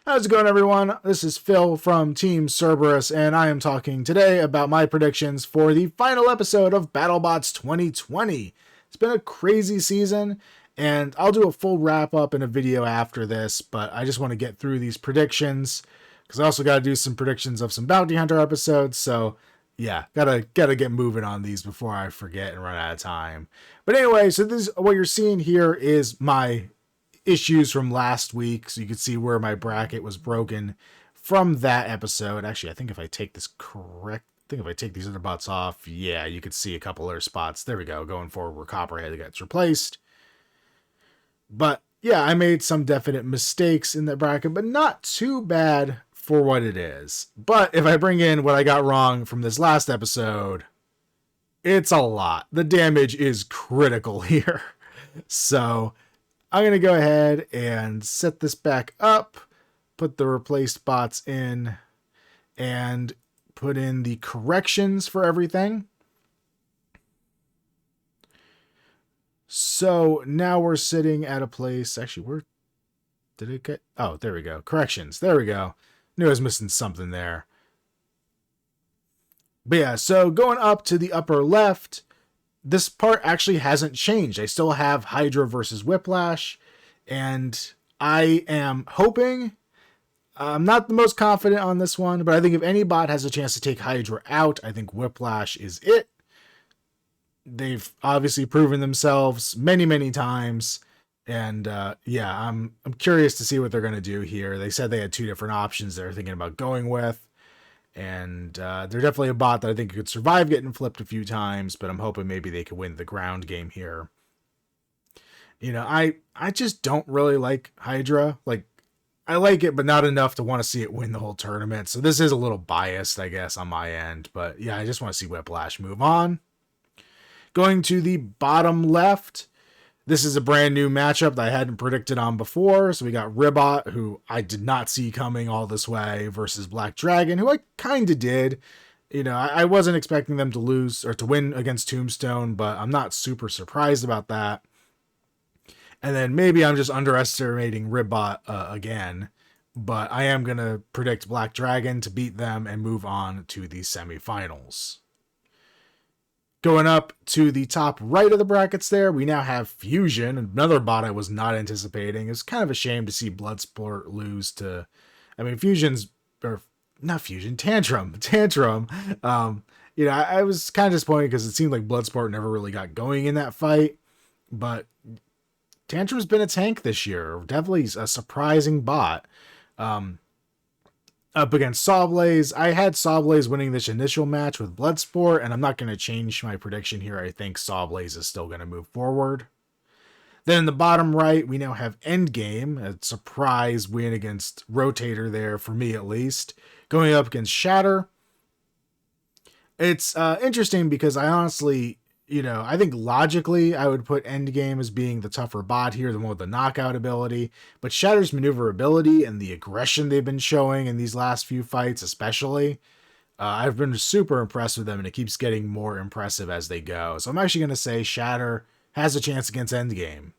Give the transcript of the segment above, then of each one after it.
How's it going, everyone? This is Phil from Team Cerberus, and I am talking today about my predictions for the final episode of Battlebots 2020. It's been a crazy season, and I'll do a full wrap-up in a video after this, but I just want to get through these predictions, because I also got to do some predictions of some Bounty Hunter episodes, so yeah, gotta get moving on these before I forget and run out of time. But anyway, so this what you're seeing here is my issues from last week, so you can see where my bracket was broken from that episode. Actually, I think if I take this correct, if I take these other bots off, yeah, you could see a couple other spots. There we go. Going forward where Copperhead gets replaced. But yeah, I made some definite mistakes in that bracket, but not too bad for what it is. But if I bring in what I got wrong from this last episode, it's a lot. The damage is critical here. So I'm going to go ahead and set this back up, put the replaced bots in, and put in the corrections for everything. So now we're sitting at a place, actually, where did it get? Oh, there we go. Corrections. There we go. Knew I was missing something there. But yeah, so going up to the upper left, this part actually hasn't changed. I still have Hydra versus Whiplash, and I am hoping, I'm not the most confident on this one, but I think if any bot has a chance to take Hydra out, I think Whiplash is it. They've obviously proven themselves many times, and yeah, I'm curious to see what they're going to do here. They said they had two different options they're thinking about going with. And they're definitely a bot that I think could survive getting flipped a few times, but I'm hoping maybe they could win the ground game here. You know, I just don't really like Hydra. Like, I like it, but not enough to want to see it win the whole tournament. So this is a little biased, I guess, on my end. But yeah, I just want to see Whiplash move on. Going to the bottom left, this is a brand new matchup that I hadn't predicted on before. So we got Ribot, who I did not see coming all this way, versus Black Dragon, who I kind of did. You know, I wasn't expecting them to lose or to win against Tombstone, but I'm not super surprised about that. And then maybe I'm just underestimating Ribot again, but I am going to predict Black Dragon to beat them and move on to the semifinals. Going up to the top right of the brackets there, we now have Fusion, another bot I was not anticipating. It's kind of a shame to see Bloodsport lose to, I mean, Tantrum. You know, I was kind of disappointed because it seemed like Bloodsport never really got going in that fight, but Tantrum's been a tank this year. Definitely a surprising bot. Up against Sawblaze. I had Sawblaze winning this initial match with Bloodsport, and I'm not going to change my prediction here. I think Sawblaze is still going to move forward. Then in the bottom right, we now have Endgame, a surprise win against Rotator there, for me at least, going up against Shatter. It's interesting because I honestly, you know, I think logically I would put Endgame as being the tougher bot here, the one with the knockout ability, but Shatter's maneuverability and the aggression they've been showing in these last few fights especially, I've been super impressed with them, and it keeps getting more impressive as they go. So I'm actually going to say Shatter has a chance against Endgame.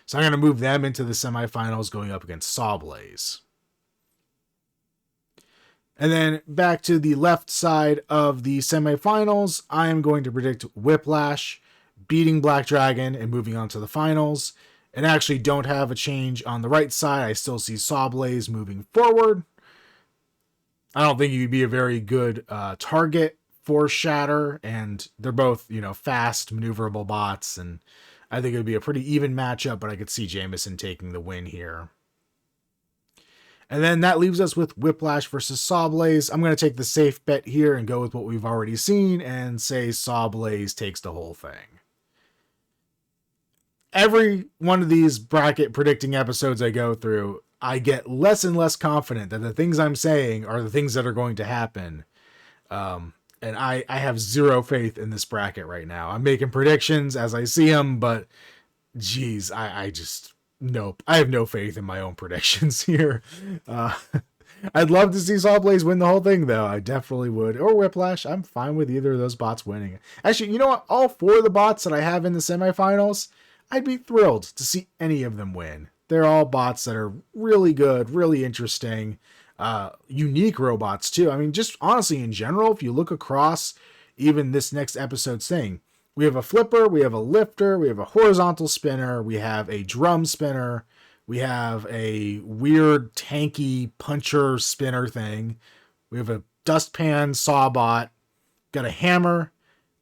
So I'm going to move them into the semifinals going up against Sawblaze. And then back to the left side of the semifinals, I am going to predict Whiplash beating Black Dragon and moving on to the finals. And actually don't have a change on the right side. I still see Sawblaze moving forward. I don't think he'd be a very good target for Shatter. And they're both, you know, fast, maneuverable bots. And I think it would be a pretty even matchup, but I could see Jameson taking the win here. And then that leaves us with Whiplash versus Sawblaze. I'm going to take the safe bet here and go with what we've already seen and say Sawblaze takes the whole thing. Every one of these bracket predicting episodes I go through, I get less and less confident that the things I'm saying are the things that are going to happen. And I have zero faith in this bracket right now. I'm making predictions as I see them, but geez, I just... Nope. I have no faith in my own predictions here. I'd love to see Sawblaze win the whole thing, though. I definitely would. Or Whiplash. I'm fine with either of those bots winning. Actually, you know what? All four of the bots that I have in the semifinals, I'd be thrilled to see any of them win. They're all bots that are really good, really interesting, unique robots too. I mean, just honestly in general, if you look across even this next episode's thing, we have a flipper, we have a lifter, we have a horizontal spinner, we have a drum spinner, we have a weird tanky puncher spinner thing, we have a dustpan sawbot, got a hammer,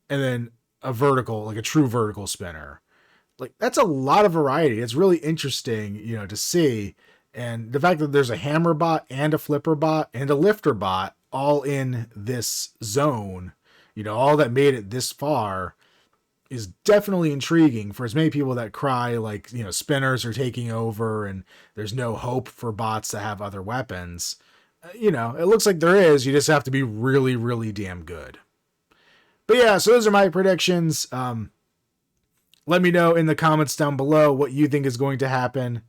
and then a vertical, like a true vertical spinner. Like, that's a lot of variety. It's really interesting, to see. And the fact that there's a hammer bot and a flipper bot and a lifter bot all in this zone, all that made it this far is definitely intriguing for as many people that cry like, spinners are taking over and there's no hope for bots to have other weapons. It looks like there is. You just have to be really, really damn good. But yeah, so those are my predictions. Let me know in the comments down below what you think is going to happen.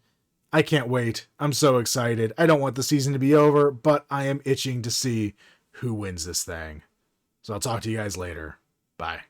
I can't wait. I'm so excited. I don't want the season to be over, but I am itching to see who wins this thing. So I'll talk to you guys later. Bye.